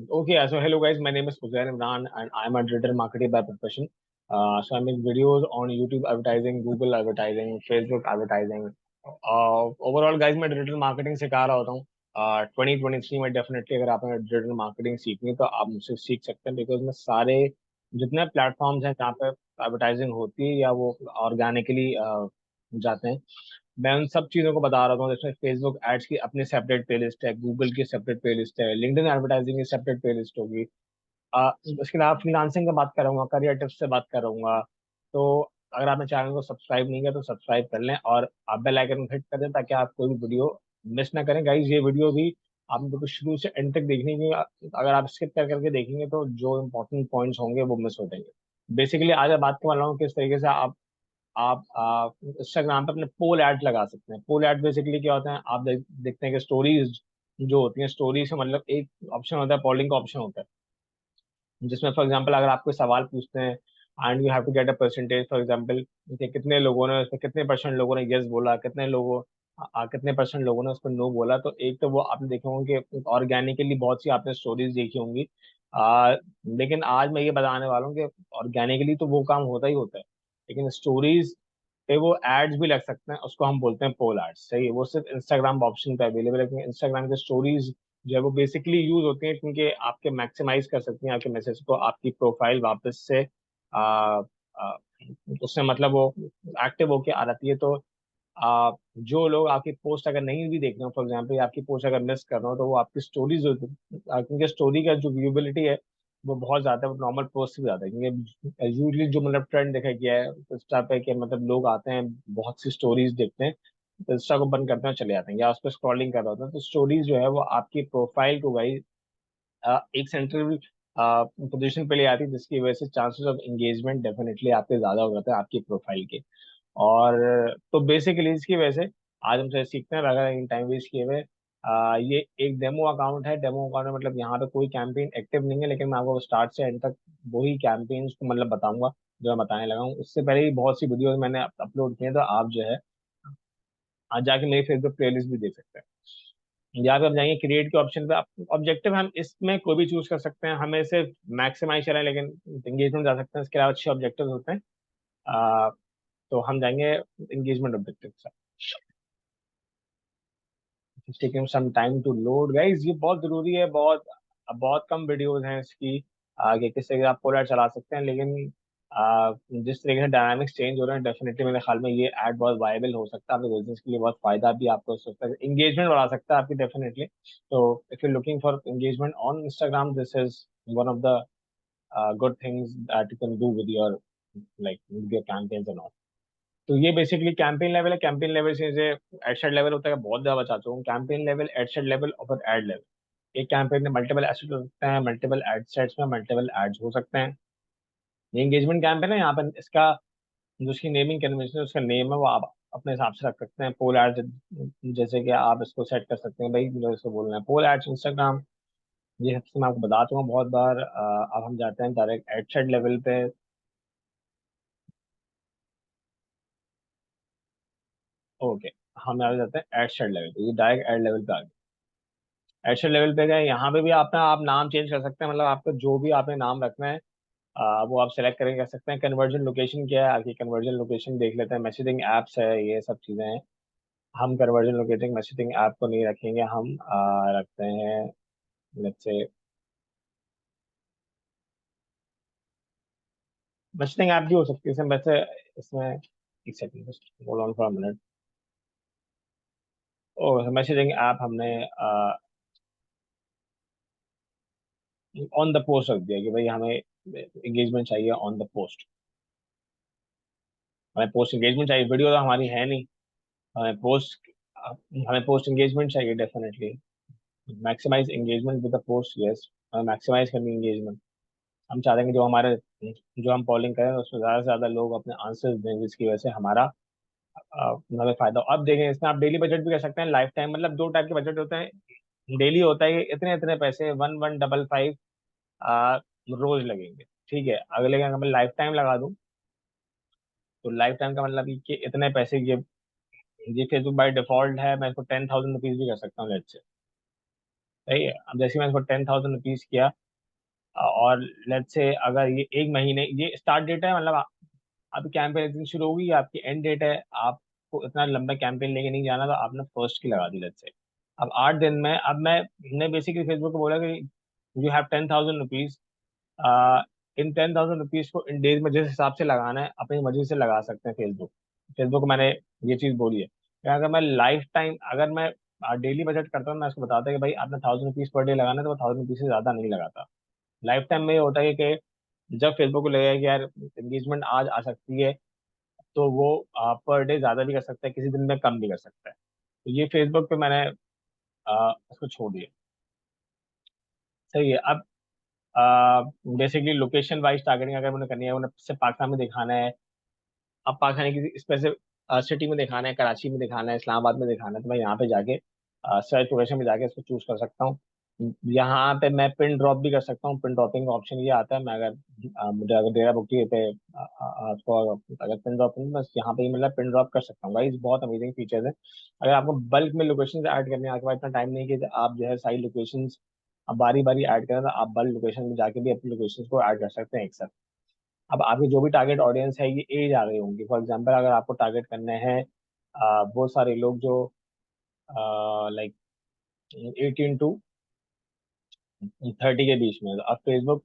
Okay, so hello guys, my name is Fuzair Imran and I'm a digital marketer by profession. So I make videos on YouTube advertising, Google advertising, Facebook advertising. Overall guys, मैं digital marketing सिखा रहा होता हूँ। 2023 में definitely अगर आपने digital marketing सीखनी है तो आप मुझसे सीख सकते हैं, बिकॉज मैं सारे जितने प्लेटफॉर्म्स हैं जहाँ पे एडवर्टाइजिंग होती है या वो ऑर्गेनिकली जाते हैं, मैं उन सब चीज़ों को बता रहा हूँ। जैसे फेसबुक एड्स की अपनी सेपरेट प्लेलिस्ट है, गूगल की सेपरेट प्लेलिस्ट है, लिंक्डइन एडवर्टाइजिंग की सेपरेट प्लेलिस्ट होगी। उसके अलावा फ्रीलांसिंग का बात करूंगा, करियर टिप्स से बात करूंगा। तो अगर आपने चैनल को सब्सक्राइब नहीं किया तो सब्सक्राइब कर लें और आप बेल आइकन को हिट कर दें ताकि आप कोई भी वीडियो मिस ना करें। गाइज ये वीडियो भी आपने बिल्कुल शुरू से एंड तक देखनी है, अगर आप स्किप कर करके देखेंगे तो जो इंपॉर्टेंट पॉइंट्स होंगे वो मिस हो जाएंगे। बेसिकली आज मैं बात करने वाला हूँ किस तरीके से आप इंस्टाग्राम पे अपने पोल एड्स लगा सकते हैं। पोल एड बेसिकली क्या होता है, आप देखते हैं कि स्टोरीज जो होती हैं, स्टोरी से मतलब एक ऑप्शन होता है, पोलिंग का ऑप्शन होता है, जिसमें फॉर एग्जांपल अगर आपको सवाल पूछते हैं and you have to get a percentage, for example कि कितने लोगों ने उसमें, कितने परसेंट लोगों ने यस बोला, कितने परसेंट लोगों ने उसको नो बोला। तो एक तो वो आपने देखे होंगे कि ऑर्गेनिकली बहुत सी आपने स्टोरीज देखी होंगी। आ, लेकिन आज मैं ये बताने वाला हूँ कि ऑर्गेनिकली तो वो काम होता ही होता है, लेकिन स्टोरीज पे वो एड्स भी लग सकते हैं, उसको हम बोलते हैं पोल एड्स। सही है, वो सिर्फ इंस्टाग्राम ऑप्शन पे अवेलेबल है, क्योंकि इंस्टाग्राम के स्टोरीज जो है वो बेसिकली यूज होती हैं क्योंकि आपके मैक्सिमाइज कर सकती हैं आपके मैसेज को, आपकी प्रोफाइल वापस से आ, आ, उससे मतलब वो एक्टिव होके आ जाती है। तो जो लोग आपकी पोस्ट अगर नहीं भी देख रहे हो, फॉर एग्जाम्पल आपकी पोस्ट अगर मिस कर रहे हो, तो वो आपकी स्टोरीज, क्योंकि स्टोरी का जो व्यूबिलिटी है वो बहुत ज्यादा है, वो नॉर्मल पोस्ट से भी ज्यादा है। क्योंकि यूजली जो मतलब ट्रेंड देखा गया है इंस्टा पे कि मतलब लोग आते हैं, बहुत सी स्टोरीज देखते हैं, तो इंस्टा को बंद करते हैं चले जाते हैं या उस पर स्क्रॉलिंग कर रहे होते हैं। तो स्टोरीज जो है वो आपकी प्रोफाइल को भाई एक सेंट्रल पोजीशन पे ले आती है, जिसकी वजह से चांसेस ऑफ एंगेजमेंट डेफिनेटली आपके ज्यादा हो जाते हैं आपकी प्रोफाइल के। और तो बेसिकली इसकी वजह से आज हम से सीखते हैं अगर इन टाइम वेस्ट किए हुए। ये एक डेमो अकाउंट है। डेमो अकाउंट में मतलब यहाँ पे कोई कैंपेन एक्टिव नहीं है, लेकिन मैं आपको स्टार्ट से एंड तक वही कैंपेन्स को मतलब बताऊंगा जो मैं बताने लगा हूँ। उससे पहले ही बहुत सी वीडियोस मैंने अपलोड किए हैं, तो आप जो है आज जाके मेरी फेसबुक प्लेलिस्ट भी देख सकते हैं। यहाँ पे आप जाएंगे क्रिएट के ऑप्शन पे, ऑब्जेक्टिव हम इसमें कोई भी चूज कर सकते हैं, हमें सिर्फ मैक्सिमाइज करना है, लेकिन एंगेजमेंट जा सकते हैं। इसके अलावा अच्छे ऑब्जेक्टिव होते हैं। आ, तो हम जाएंगे engagement objective. Taking some time to load guys, ये बहुत जरूरी है। बहुत बहुत कम वीडियोस हैं इसकी आगे किस तरीके से आप पोलर चला सकते हैं, लेकिन जिस तरीके से डायनामिक्स चेंज हो रहे हैं, डेफिनेटली मेरे ख्याल में ये ऐड बहुत वायबल हो सकता है आपके बिजनेस के लिए। बहुत फायदा भी आपको हो सकता है, एंगेजमेंट बढ़ा सकता है आपकी डेफिनेटली। तो if you looking for engagement on Instagram, this is one of the good things that you can do with your like with your campaigns and all. तो ये बेसिकली कैंपेन लेवल है। Campaign level से ad set level होता है, बहुत ज्यादा बता चुका हूँ। कैंपेन लेवल, एडसेट लेवल और फिर एड लेवल। एक कैंपेन में मल्टीपल एसेट हो सकते हैं, मल्टीपल एडसेट्स में मल्टीपल एड्स हो सकते हैं। ये एंगेजमेंट कैंपेन है, यहाँ पर इसका जो उसकी नेमिंग कन्वेंशन है, उसका नेम है वो आप अपने हिसाब से रख सकते हैं। पोल एड्स, जैसे कि आप इसको सेट कर सकते हैं भाई मुझे इसको बोलना है पोल एड्स इंस्टाग्राम। ये सबसे मैं आपको बता चुका हूँ बहुत बार। अब हम जाते हैं डायरेक्ट एडसेट लेवल पे। ओके, हम यहाँ पे जाते हैं एडसेट लेवल पे, ये डायरेक्ट एड लेवल पे आ गए। एडिशनल लेवल पे गए, यहाँ पे भी अपना आप नाम चेंज कर सकते हैं, मतलब आपको जो भी आपने नाम रखना है वो आप सेलेक्ट करके कर सकते हैं। कन्वर्जन लोकेशन क्या है, आपकी कन्वर्जन लोकेशन देख लेते हैं। मैसेजिंग एप्स है, ये सब चीज़ें हैं। हम कन्वर्जन लोकेटिंग मैसेजिंग ऐप को नहीं रखेंगे, हम रखते हैं लेट्स से मैसेजिंग ऐप भी हो सकती है इसमें वैसे। इसमें एक second, hold on for a minute. ओ, मैसेजिंग ऐप हमने ऑन द पोस्ट रख दिया कि भाई हमें एंगेजमेंट चाहिए ऑन द पोस्ट। हमें पोस्ट एंगेजमेंट चाहिए, वीडियो तो हमारी है नहीं। हमें पोस्ट हमें पोस्ट एंगेजमेंट चाहिए definitely. Maximise engagement with the post, yes. हमें मैक्सिमाइज करनी एंगेजमेंट। हम चाहते हैं कि जो हम पॉलिंग करें उसमें ज़्यादा से ज़्यादा लोग अपने आंसर्स दें, जिसकी वजह से हमारा हमें फायदा हो। अब देखें, इसमें आप डेली बजट भी कर सकते हैं, लाइफ टाइम। मतलब दो टाइप के बजट होते हैं। डेली होता है कि इतने इतने पैसे 1155 रोज लगेंगे, ठीक है। अगले का अगर मैं लाइफ टाइम लगा दूं, तो लाइफ टाइम का मतलब कि इतने पैसे ये फेसबुक बाय डिफॉल्ट है, मैं इसको 10,000 रुपीज भी कर सकता हूँ लेट्स से। सही है। अब जैसे मैंने इसको 10,000 रुपीज किया, और लेट्स से अगर ये एक महीने, ये स्टार्ट डेट है, मतलब आपकी कैंपेन शुरू होगी, आपकी एंड डेट है, आपको इतना लंबा कैंपेन लेके नहीं जाना, तो आपने फर्स्ट की लगा दी लेट्स से। अब 8 दिन में, अब मैंने बेसिकली फेसबुक को बोला कि you have 10,000 rupees, in 10,000 rupees को इन डेज में जिस हिसाब से लगाना है अपनी मर्जी से लगा सकते हैं। फेसबुक फेसबुक को मैंने ये चीज बोली है कि अगर मैं लाइफ टाइम, अगर मैं डेली बजट करता हूँ, मैं उसको बताता हूँ कि भाई आपने 1,000 रुपीज पर डे लगाना है, तो वो 1,000 रुपीज से ज्यादा नहीं लगाता। लाइफ टाइम में ये होता है कि जब फेसबुक को लगेगा कि यार एंगेजमेंट आज आ सकती है, तो वो पर डे ज्यादा भी कर सकता है, किसी दिन में कम भी कर सकता है। तो ये फेसबुक पे मैंने उसको छोड़ दिया। सही है। अब बेसिकली लोकेशन वाइज टारगेटिंग अगर मैंने करनी है, उन्हें सिर्फ पाकिस्तान में दिखाना है, अब पाकिस्तान की स्पेसिफिक सिटी में दिखाना है, कराची में दिखाना है, इस्लामाबाद में दिखाना है, तो मैं यहाँ पे जाके सर्च लोकेशन में जाके इसको चूज कर सकता हूँ। यहाँ पे मैं पिन ड्रॉप भी कर सकता हूँ। पिन ड्रॉपिंग का ऑप्शन ये आता है, मैं अगर मुझे अगर डेरा बुकी पे आपको अगर पिन ड्रॉपिंग, बस यहाँ पे ही मतलब पिन ड्रॉप कर सकता हूँ। गाइस बहुत अमेजिंग फीचर्स है। अगर आपको बल्क में लोकेशन ऐड करने हैं, आपके पास इतना टाइम नहीं है कि आप जो है सारी लोकेशन अब बारी बारी ऐड करें, तो आप बल्क लोकेशन में जाके भी अपनी लोकेशन को ऐड कर सकते हैं एक साथ। अब आपकी जो भी टारगेट ऑडियंस है ये एज आ गई होंगी, फॉर एग्जांपल अगर आपको टारगेट करने हैं वो सारे लोग जो लाइक 18 to 30 के बीच में, तो अब फेसबुक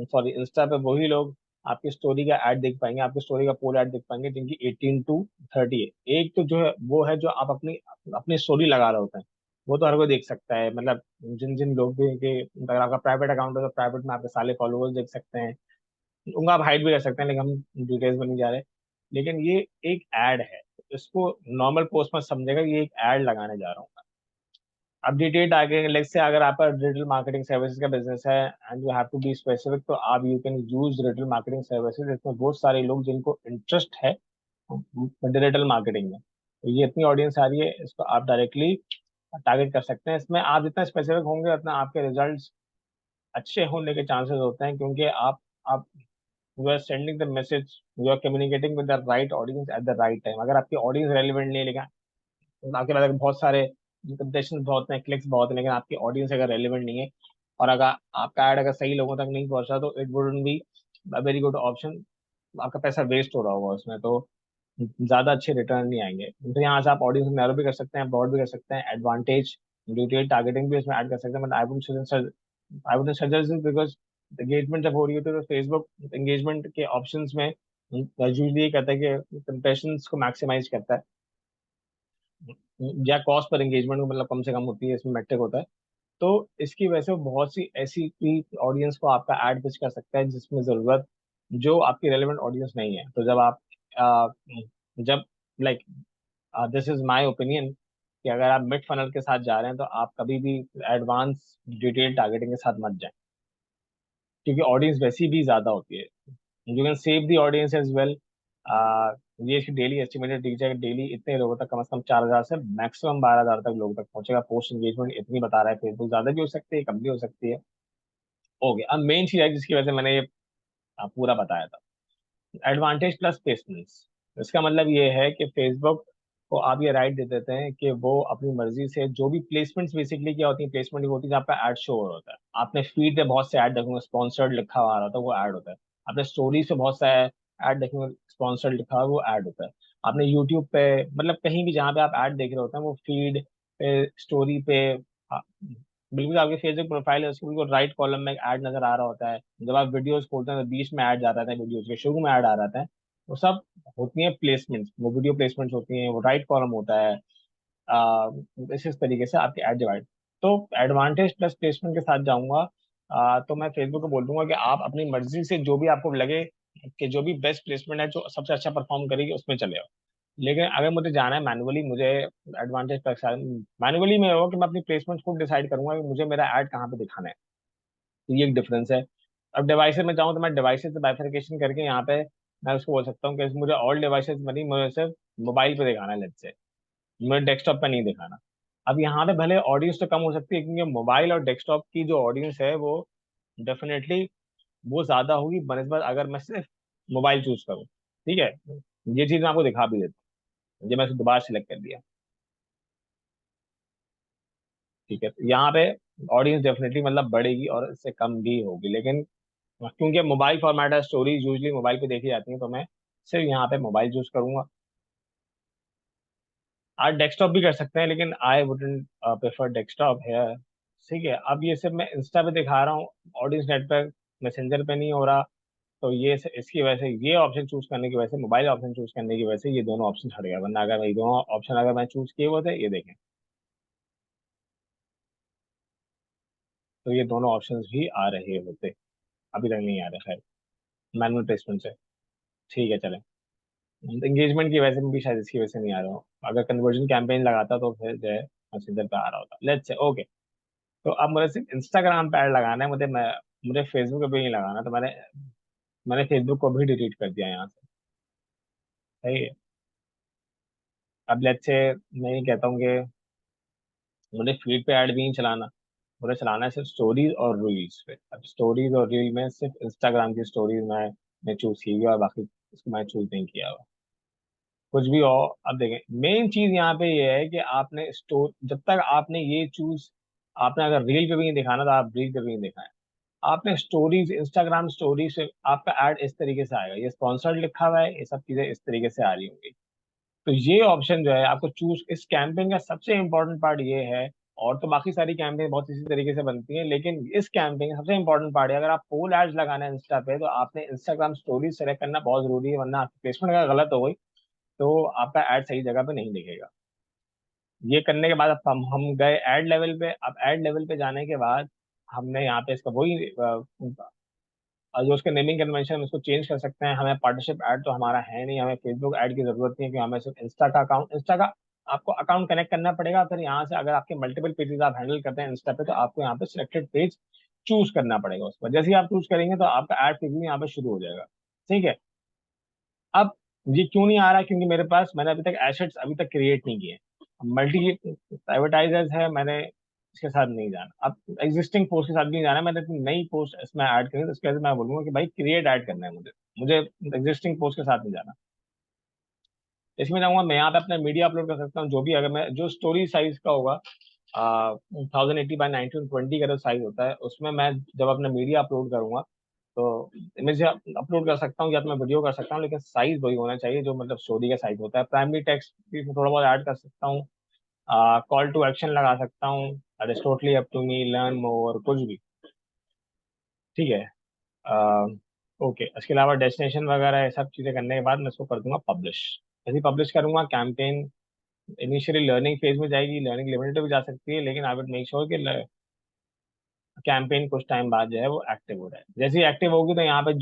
सॉरी इंस्टा पे वही लोग आपकी स्टोरी का ऐड देख पाएंगे, आपकी स्टोरी का पोल ऐड देख पाएंगे जिनकी 18 to 30 है। एक तो जो है वो है जो आप अपनी अपनी स्टोरी लगा रहे होते हैं, वो तो हर कोई देख सकता है, मतलब जिन जिन लोग भी कि अगर आपका प्राइवेट अकाउंट है तो प्राइवेट में आपके सारे फॉलोअर्स देख सकते हैं, उनका आप हाइड भी कर सकते हैं, लेकिन हम डिटेल्स में नहीं जा रहे। लेकिन ये एक ऐड है, इसको नॉर्मल पोस्ट में समझेगा ये एक ऐड लगाने जा रहा हूँ। अब डिटेल आगे लेट्स से अगर आपका डिजिटल मार्केटिंग सर्विसेज का बिजनेस है and you have to be specific, तो आप you can use digital marketing services. इसमें बहुत सारे लोग जिनको इंटरेस्ट है डिजिटल मार्केटिंग में, तो ये इतनी ऑडियंस आ रही है, इसको आप डायरेक्टली टारगेट कर सकते हैं। इसमें आप जितना स्पेसिफिक होंगे उतना आपके रिजल्ट्स अच्छे होने के चांसेस होते हैं, क्योंकि आप you are sending the message, you are communicating with the right audience at the right time. अगर आपकी ऑडियंस रेलिवेंट नहीं है, लेकिन आपके पास अगर बहुत सारे कंटेस्टेंट बहुत हैं, क्लिक्स बहुत हैं, लेकिन आपकी ऑडियंस अगर रेलिवेंट नहीं है, और अगर आपका ऐड अगर सही लोगों तक नहीं पहुंचा, तो it wouldn't be a very good option. आपका पैसा वेस्ट हो रहा होगा उसमें, तो ज्यादा अच्छे रिटर्न नहीं आएंगे। तो यहाँ से आप ऑडियंस नैरो भी कर सकते हैं, ब्रॉड भी कर सकते हैं, एडवांटेज डिटेल टारगेटिंग भी इसमें ऐड कर सकते हैं। But I would suggest this because engagement जब हो रही होती है तो फेसबुक एंगेजमेंट के ऑप्शंस में यूजली ये कहता है कि कंप्रेशंस को मैक्सिमाइज करता है, या कॉस्ट पर एंगेजमेंट मतलब कम से कम होती है, इसमें मेट्रिक होता है। तो इसकी वजह से बहुत सी ऐसी ऑडियंस को आपका ऐड पिच कर सकता है जिसमें जरूरत, जो आपकी रेलेवेंट ऑडियंस नहीं है। तो जब आप अ, जब like this is my opinion कि अगर आप मिड फनल के साथ जा रहे हैं, तो आप कभी भी एडवांस डिटेल टारगेटिंग के साथ मत जाएं, क्योंकि ऑडियंस वैसी भी ज्यादा होती है। You can save the audience as well. ये इसकी डेली एस्टिमेटेड रीच है, डेली इतने लोगों तक, कम से कम 4,000 से मैक्सिमम 12,000 तक लोगों तक पहुंचेगा। पोस्ट एंगेजमेंट इतनी बता रहा है फेसबुक, ज्यादा भी हो सकती है, कम भी हो सकती है। हो गया। अब मेन चीज है जिसकी वजह से मैंने ये पूरा बताया था, एडवांटेज प्लस प्लेसमेंट्स। इसका मतलब ये है कि फेसबुक को आप ये राइट दे देते हैं कि वो अपनी मर्जी से जो भी प्लेसमेंट्स, बेसिकली क्या होती है प्लेसमेंट, होती है जहाँ आपका एड शो हो रहा होता है। आपने फीड पे बहुत से ऐड देखोगे स्पॉन्सर्ड लिखा हुआ आ रहा होता है, वो ऐड होता है। आपने स्टोरीज पे बहुत सा ऐड देखेंगे स्पॉन्सर्ड लिखा हुआ, वो ऐड होता है। आपने यूट्यूब पे, मतलब कहीं भी जहाँ पे आप ऐड देख रहे होते हैं, वो फीड पे, स्टोरी पे, आ, बिल्कुल आपके फेसबुक प्रोफाइल है उसके बिल्कुल राइट कॉलम में ऐड नजर आ रहा होता है। जब आप वीडियोस खोलते हैं तो बीच में ऐड आ रहा है, वीडियोस के शुरू में ऐड आ रहा है। वो सब होती हैं प्लेसमेंट्स, वो वीडियो प्लेसमेंट्स होती हैं, वो राइट कॉलम होता है। आ, इस तरीके से आपके एड डिवाइड। तो एडवांटेज प्लस प्लेसमेंट के साथ जाऊंगा। तो मैं फेसबुक को बोल दूंगा कि आप अपनी मर्जी से जो भी आपको लगे कि जो भी बेस्ट प्लेसमेंट है, जो सबसे अच्छा परफॉर्म करेगी, उसमें चले जाओ। लेकिन अगर मुझे जाना है मैनुअली, मुझे एडवांटेज प्लस मैनुअली में होगा कि मैं अपनी प्लेसमेंट खुद डिसाइड करूंगा कि मुझे मेरा ऐड कहाँ पे दिखाना है। तो ये एक डिफरेंस है। अब डिवाइसेस में चाहूँ तो मैं डिवाइसेस से बाइफरकेशन करके यहाँ पे मैं उसको बोल सकता हूँ कि मुझे ऑल डिवाइसेस में नहीं, मुझे सिर्फ मोबाइल पे दिखाना है लेट्स से, मुझे डेस्कटॉप पे नहीं दिखाना। अब यहाँ पे भले ऑडियंस तो कम हो सकती है, क्योंकि मोबाइल और डेस्कटॉप की जो ऑडियंस है वो डेफिनेटली वो ज्यादा होगी बनस्बत अगर मैं सिर्फ मोबाइल चूज करूँ। ठीक है, ये चीज मैं आपको दिखा भी देता हूँ, ये मैं दोबारा सिलेक्ट कर दिया। ठीक है, तो यहाँ पे ऑडियंस डेफिनेटली मतलब बढ़ेगी और इससे कम भी होगी, लेकिन क्योंकि मोबाइल फॉर्मेट है, स्टोरीज यूजली मोबाइल पे देखी जाती हैं, तो मैं सिर्फ यहाँ पे मोबाइल चूज करूंगा। आप डेस्कटॉप भी कर सकते हैं, लेकिन आई वुडंट प्रेफर डेस्कटॉप है। ठीक है, अब ये सिर्फ मैं इंस्टा पे दिखा रहा हूँ, ऑडियंस नेट पे, मैसेंजर पे नहीं हो रहा। तो ये इसकी वजह से, ये ऑप्शन चूज करने की वजह से, मोबाइल ऑप्शन चूज करने की वजह से ये दोनों ऑप्शन हट गया, वरना अगर ये दोनों ऑप्शन अगर मैं चूज किए होते, ये देखें, तो ये दोनों ऑप्शन भी आ रहे होते। अभी तक नहीं आ रहे, खैर, मैनुअल प्लेसमेंट से। ठीक है, चले। एंगेजमेंट की वजह से भी शायद इसकी वजह से नहीं आ रहा हूँ, अगर कन्वर्जन कैंपेन लगाता तो फिर जो है मैसेंजर पे आ रहा होता। Let's say okay. तो अब मुझे सिर्फ इंस्टाग्राम पे ऐड लगाना है, मुझे फेसबुक पे भी नहीं लगाना, तो मैंने मैंने फेसबुक को भी डिलीट कर दिया यहाँ से। सही है। अब लेट्स से मैं ये कहता हूँ कि मुझे फीड पे ऐड भी नहीं चलाना, मुझे चलाना है सिर्फ स्टोरीज और रील्स पे। अब स्टोरीज और रील में सिर्फ इंस्टाग्राम की स्टोरीज मैं चूज की हुई है, और बाकी इसको मैं चूज नहीं किया हुआ, कुछ भी हो। अब देखें, मेन चीज यहाँ पे ये है कि आपने स्टोर, जब तक आपने ये चूज, आपने अगर रील पे भी नहीं दिखाना तो आप रील पे भी नहीं दिखाएं। आपने स्टोरीज, इंस्टाग्राम स्टोरीज से आपका ऐड इस तरीके से आएगा, ये स्पॉन्सर्ड लिखा हुआ है, ये सब चीजें इस तरीके से आ रही होंगी। तो ये ऑप्शन जो है आपको चूज, इस कैंपेन का सबसे इंपॉर्टेंट पार्ट ये है। और तो बाकी सारी कैंपेन बहुत इसी तरीके से बनती है, लेकिन इस कैंपेन का सबसे इंपॉर्टेंट पार्ट है, अगर आप पोल एड्स लगाना है इंस्टा पे, तो आपने इंस्टाग्राम स्टोरीज सेलेक्ट करना बहुत जरूरी है, वरना आपकी प्लेसमेंट अगर गलत हो गई तो आपका ऐड सही जगह पे नहीं दिखेगा। ये करने के बाद अब हम गए ऐड लेवल पे। अब ऐड लेवल पे जाने के बाद हमने यहाँ पे इसका वही जो उसके नेमिंग कन्वेंशन उसको चेंज कर सकते हैं। हमें पार्टनरशिप ऐड तो हमारा है नहीं, हमें फेसबुक ऐड की जरूरत नहीं है, क्योंकि हमें सिर्फ इंस्टा का आपको अकाउंट कनेक्ट करना पड़ेगा। फिर यहाँ से अगर आपके मल्टीपल पेजेस आप हैंडल करते हैं इंस्टा पे, तो आपको यहाँ पे सिलेक्टेड पेज चूज करना पड़ेगा उस पर। जैसे ही आप चूज करेंगे तो आपका ऐड प्रीव्यू यहाँ पे शुरू हो जाएगा। ठीक है। अब ये क्यों नहीं आ रहा, क्योंकि मेरे पास, मैंने अभी तक एसेट्स अभी तक क्रिएट नहीं किए। मल्टी एडवर्टाइजर्स है, मैंने इसके साथ नहीं जाना, अब एग्जिस्टिंग पोस्ट के साथ भी नहीं जाना, मैंने अपनी नई पोस्ट इसमें ऐड करी, तो इसके वजह से मैं बोलूंगा कि भाई क्रिएट ऐड करना है मुझे, मुझे एग्जिस्टिंग पोस्ट के साथ नहीं जाना। इसमें जाऊंगा मैं, यहाँ पे अपना मीडिया अपलोड कर सकता हूँ, जो भी, अगर मैं जो स्टोरी साइज का होगा, 1080 बाई 1920 का जो साइज होता है, उसमें मैं जब अपना मीडिया अपलोड करूंगा, तो इमेज अपलोड कर सकता हूँ या तो मैं वीडियो कर सकता हूँ, लेकिन साइज वही होना चाहिए जो मतलब स्टोरी का साइज होता है। प्राइमरी टेक्स्ट भी मैं थोड़ा बहुत ऐड कर सकता हूँ, कॉल टू एक्शन लगा सकता हूँ, that is totally up to me, learn more, कुछ भी। ठीक है। ओके, इसके अलावा डेस्टिनेशन वगैरह ये सब चीज़ें करने के बाद मैं इसको कर दूंगा पब्लिश। जैसे पब्लिश करूंगा, कैंपेन इनिशियली लर्निंग फेज में जाएगी, लर्निंग लिमिटेड भी जा सकती है, लेकिन आई वुड मेक श्योर कि कैंपेन कुछ टाइम बाद जो है वो एक्टिव हो जाए। जैसे ही एक्टिव होगी तो यहाँ पे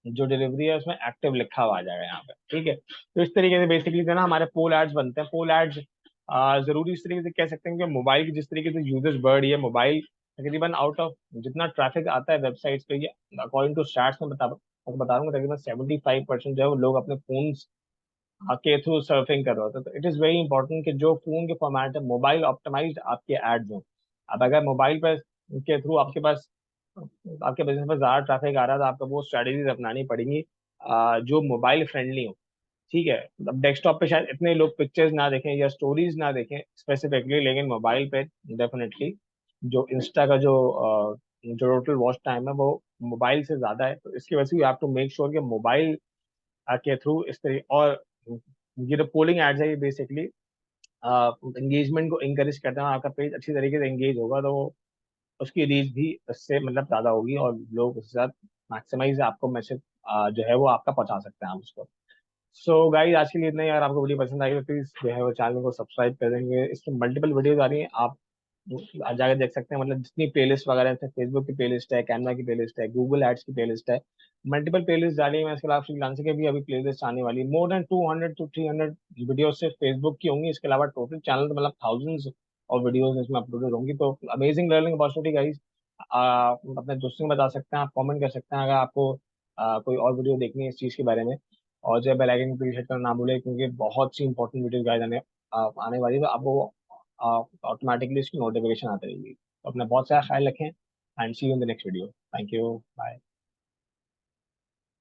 जो डिलीवरी है उसमें एक्टिव लिखा हुआ आ जाएगा यहाँ पे। ठीक है, तो इस तरीके से बेसिकली जो है ना हमारे पोल एड्स बनते हैं। पोल एड्स जरूरी इस तरीके से कह सकते हैं कि मोबाइल की जिस तरीके से यूजर्स बढ़ रही है, मोबाइल तकरीबन आउट ऑफ जितना ट्रैफिक आता है वेबसाइट्स पे, ये अकॉर्डिंग टू स्टैट्स में बता रहा हूँ, तकरीबन 75% जो है वो लोग अपने फोन के थ्रू सर्फिंग कर रहे होते हैं। तो इट इज़ वेरी इंपॉर्टेंट कि जो फोन के फॉर्मेट है, मोबाइल ऑप्टिमाइज्ड आपके एड्स हों। अब अगर मोबाइल पर के थ्रू आपके बिजनेस पर ज़्यादा ट्रैफिक आ रहा है, तो आपको वो स्ट्रेटेजीज अपनानी पड़ेंगी जो मोबाइल फ्रेंडली हो। ठीक है। अब डेस्कटॉप पे शायद इतने लोग पिक्चर्स ना देखें या स्टोरीज ना देखें स्पेसिफिकली, लेकिन मोबाइल पे डेफिनेटली जो इंस्टा का जो टोटल वॉच टाइम है वो मोबाइल से ज़्यादा है। तो इसकी वजह से you have to make sure कि मोबाइल के थ्रू इस तरह, और ये जो पोलिंग एड्स है ये बेसिकली एंगेजमेंट को इंकरेज करते हैं। आपका पेज अच्छी तरीके से एंगेज होगा तो उसकी रीच भी इससे मतलब ज़्यादा होगी, और लोग उसके साथ मैक्सिमाइज आपको मैसेज जो है वो आपका पहुंचा सकते हैं आप उसको। सो गाइस, आज के लिए इतना ही। अगर आपको वीडियो पसंद आई तो प्लीज जो है वो चैनल को सब्सक्राइब कर देंगे। इसमें मल्टीपल वीडियोज आ रही हैं, आप जाकर देख सकते हैं। मतलब जितनी प्लेलिस्ट वगैरह है, फेसबुक की प्लेलिस्ट है, कैनवा की प्लेलिस्ट है, गूगल एड्स की प्लेलिस्ट है, मल्टीपल प्लेलिस्ट डाली है। मैं इसके अलावा फ्रीलांसर के भी अभी प्लेलिस्ट आने वाली है। मोर देन 200 to 300 वीडियो सिर्फ फेसबुक की होंगी। इसके अलावा टोटल चैनल तो मतलब थाउजेंड्स और वीडियोज इसमें अपलोडेड होंगी। तो अमेजिंग लर्निंग अपॉर्चुनिटी गाइस। अपने दोस्तों को बता सकते हैं, आप कमेंट कर सकते हैं अगर आपको कोई और वीडियो देखनी है इस चीज़ के बारे में। और जो बेल आइकन को हिट करना ना भूले, क्योंकि बहुत सी इंपॉर्टेंट वीडियो गाइस आने वाली है, तो आपको ऑटोमेटिकली इसकी नोटिफिकेशन आती रहेगी। तो अपना बहुत सारा ख्याल रखें, and see you in the next video. Thank you, bye.